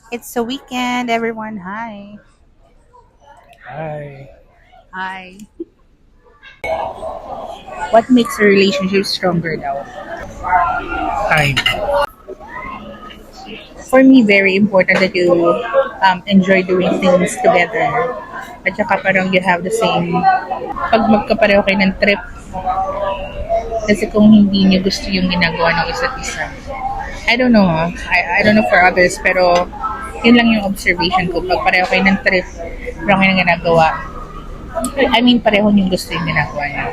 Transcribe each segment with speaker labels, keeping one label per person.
Speaker 1: It's a weekend, everyone. Hi.
Speaker 2: Hi.
Speaker 1: Hi. What makes a relationship stronger now?
Speaker 2: Time.
Speaker 1: For me, very important that you enjoy doing things together. At saka parang you have the same, pag magkapareho kayo ng trip, kasi kung hindi niyo gusto yung ginagawa ng isa't isa. I don't know, I don't know for others, pero yun lang yung observation ko. Pag pareho kayo ng trip, pareho kayo ng ginagawa. I mean, pareho yung gusto yung ginagawa niyo.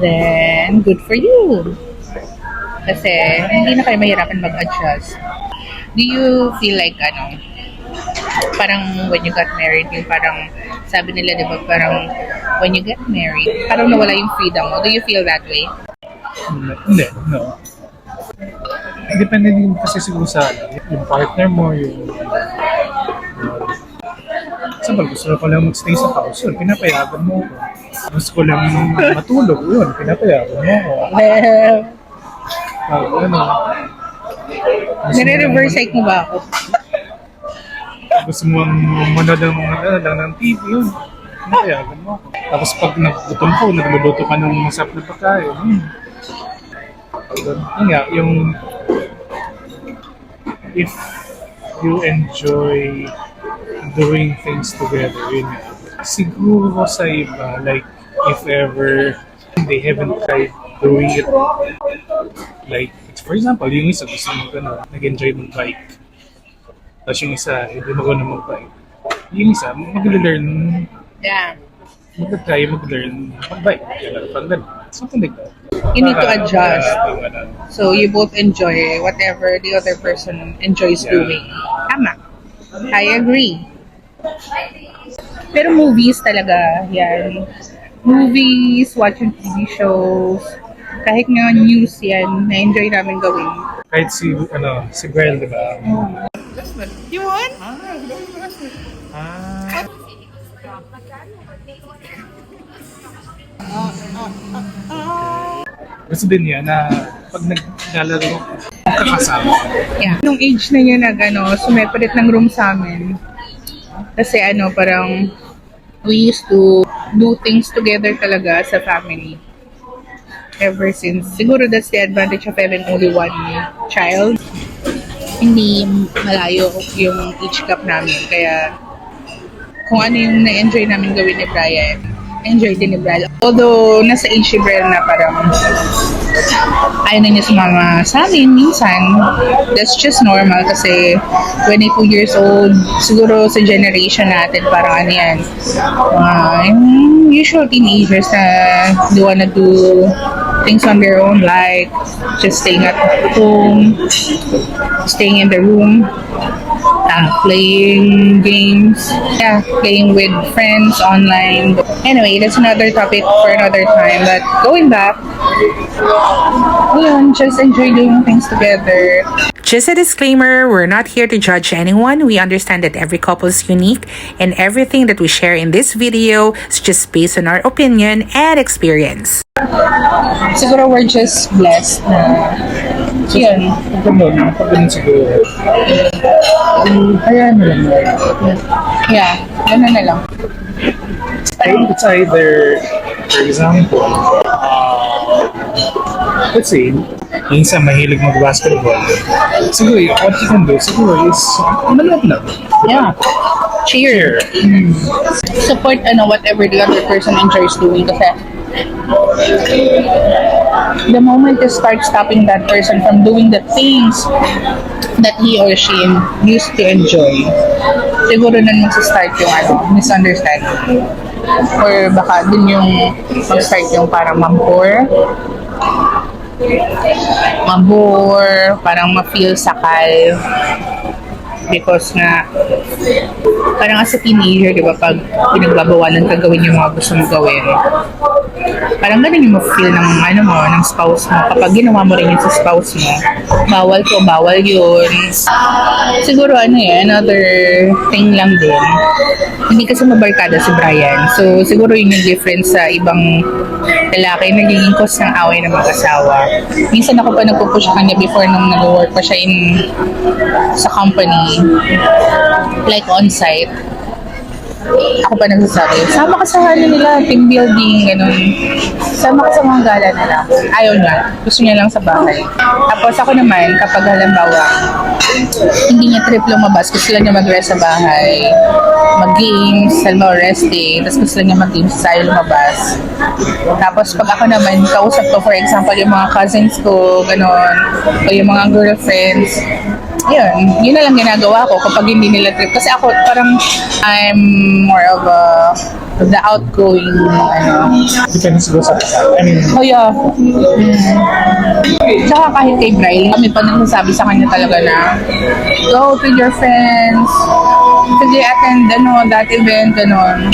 Speaker 1: Then, good for you. Kasi, hindi na kayo mahirapan mag-adjust. Do you feel like, parang when you got married, yung parang, sabi nila, di ba, parang when you get married, parang nawala yung freedom mo. Do you feel that way?
Speaker 2: Hindi, no. Depende din kasi siguro sa yung partner mo, sa gusto ko lang mag-stay sa house, yun, pinapayagan mo ko. Gusto ko lang matulog, yun, pinapayagan mo ko.
Speaker 1: Well,
Speaker 2: Ano,
Speaker 1: nire-reverse psych mo ba ako?
Speaker 2: gusto mo manood ng TV, yun, pinapayagan mo ko. Tapos pag nagutom ko, nagluluto ka ng masarap na pagkain, yun nga, yung if you enjoy doing things together, yun nga. Siguro sa iba, like, if ever they haven't tried doing it, like, for example, yung isa gusto mo nag-enjoy mag-bike. Tapos yung isa, hindi mo na mag-bike. Yung isa, mag-learn,
Speaker 1: Yeah.
Speaker 2: mag-try, mag-learn mag-bike. Something like that.
Speaker 1: You need to adjust.
Speaker 2: Ganun.
Speaker 1: So, you both enjoy whatever the other person enjoys
Speaker 2: Yeah.
Speaker 1: doing. Tama. I agree. Pero movies talaga, yan. Movies, watching TV shows, kahit nga news yan, na-enjoy namin gawin.
Speaker 2: Kahit si Belle, di ba?
Speaker 1: You want?
Speaker 2: Ah. Gusto din niya na pag naglalaro, kakasama.
Speaker 1: Yeah. Nung age na niya sumeparate ng room sa amin. Kasi parang we used to do things together talaga sa family. Ever since. Siguro that's the advantage of having only one child. Hindi malayo yung age gap namin. Kaya kung ano yung na-enjoy namin gawin ni Brian, enjoy din ni Brian. Although, nasa age ni Brian na parang ayaw na niya sumama sa amin minsan. That's just normal kasi 22 years old, siguro sa generation natin, parang ano yan, yung usual teenagers na they wanna do things on their own, like just staying at home, staying in the room, playing games, playing with friends online. Anyway, that's another topic for another time. But going back, just enjoy doing things together.
Speaker 3: Just a disclaimer, we're not here to judge anyone. We understand that every couple is unique and everything that we share in this video is just based on our opinion and experience.
Speaker 1: Siguro we're just blessed na yun.
Speaker 2: Pag ganun siguro. Kaya na lang.
Speaker 1: Yeah, gano'n na lang.
Speaker 2: It's either, for example, let's say, yung isa mahilig mag-basketball. Siguro, what you can do, siguro is, manood lang.
Speaker 1: Yeah. Cheer. Support whatever the other person enjoys doing kasi the moment you start stopping that person from doing the things that he or she used to enjoy, siguro nun magsa-start yung misunderstanding. Or baka dun yung mag-start yung parang mabore, parang ma-feel sakal because nga Parang as a teenager, di ba, pag pinagbabawalan ka gawin yung mga gusto mo gawin, parang ganun yung feel ng ano mo, ng spouse mo. Kapag ginawa mo rin yun sa spouse mo, bawal to, bawal yun. Siguro another thing lang din. Hindi kasi mabarkada si Brian. So, siguro yun yung difference sa ibang lalaki, nagiging cause ng away ng mag-asawa. Minsan ako pa nagpupush kanya before nung nag-work pa siya sa company, like on-site. Ako pa nagsasabi, sama ka sa nila, team building, ganun. Sama ka sa mga gala nila. Ayaw niya. Gusto niya lang sa bahay. Tapos ako naman, kapag halimbawa, hindi niya trip lumabas, gusto lang niya mag-rest sa bahay, mag-games, halimbawa rest day, tapos gusto lang niya mag-games, tayo lumabas. Tapos pag ako naman, kausap ko, for example, yung mga cousins ko, ganun, o yung mga girlfriends, yun na lang ginagawa ko kapag hindi nila trip. Kasi ako parang I'm more of the outgoing,
Speaker 2: Depende siguro sa I mean,
Speaker 1: oh yeah. Tsaka kahit kay Bri, kami pa nagsasabi sa kanya talaga na go with your friends, sige attend that event, ganun.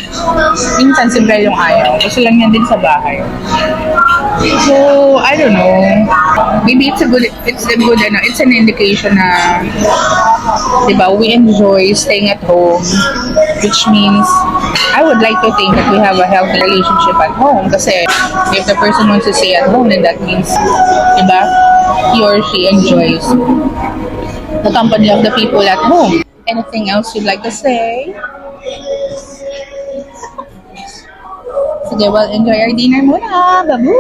Speaker 1: Minsan si Bri yung ayaw. Gusto lang niya din sa bahay. So, I don't know. Maybe it's an indication na, diba, we enjoy staying at home, which means, I would like to think that we have a healthy relationship at home. Kasi, if the person wants to stay at home, then that means, diba, he or she enjoys the company of the people at home. Anything else you'd like to say? Sige, well, enjoy our dinner muna. Babu!